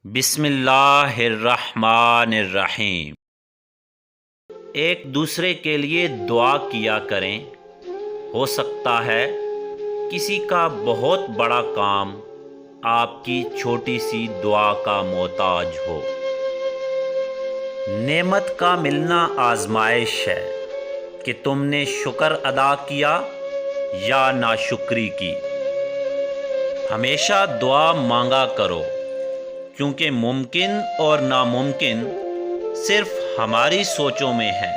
بسم اللہ الرحمن الرحیم۔ ایک دوسرے کے لیے دعا کیا کریں، ہو سکتا ہے کسی کا بہت بڑا کام آپ کی چھوٹی سی دعا کا محتاج ہو۔ نعمت کا ملنا آزمائش ہے کہ تم نے شکر ادا کیا یا ناشکری کی۔ ہمیشہ دعا مانگا کرو، کیونکہ ممکن اور ناممکن صرف ہماری سوچوں میں ہے،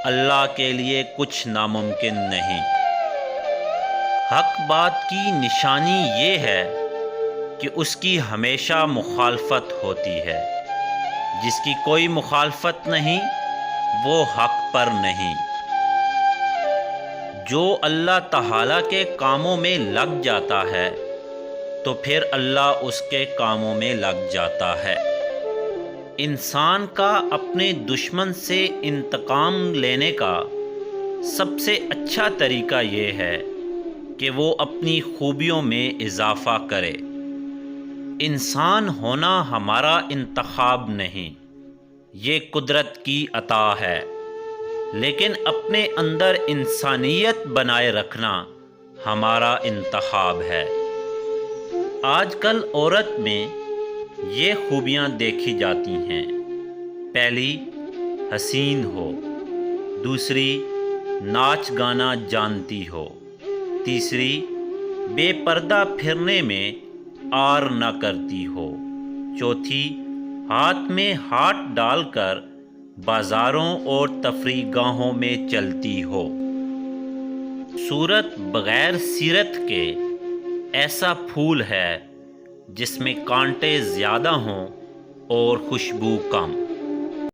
اللہ کے لیے کچھ ناممکن نہیں۔ حق بات کی نشانی یہ ہے کہ اس کی ہمیشہ مخالفت ہوتی ہے، جس کی کوئی مخالفت نہیں وہ حق پر نہیں۔ جو اللہ تعالیٰ کے کاموں میں لگ جاتا ہے تو پھر اللہ اس کے کاموں میں لگ جاتا ہے۔ انسان کا اپنے دشمن سے انتقام لینے کا سب سے اچھا طریقہ یہ ہے کہ وہ اپنی خوبیوں میں اضافہ کرے۔ انسان ہونا ہمارا انتخاب نہیں، یہ قدرت کی عطا ہے، لیکن اپنے اندر انسانیت بنائے رکھنا ہمارا انتخاب ہے۔ آج کل عورت میں یہ خوبیاں دیکھی جاتی ہیں: پہلی، حسین ہو; دوسری، ناچ گانا جانتی ہو; تیسری، بے پردہ پھرنے میں آر نہ کرتی ہو; چوتھی، ہاتھ میں ہاتھ ڈال کر بازاروں اور تفریح گاہوں میں چلتی ہو۔ صورت بغیر سیرت کے ایسا پھول ہے جس میں کانٹے زیادہ ہوں اور خوشبو کم۔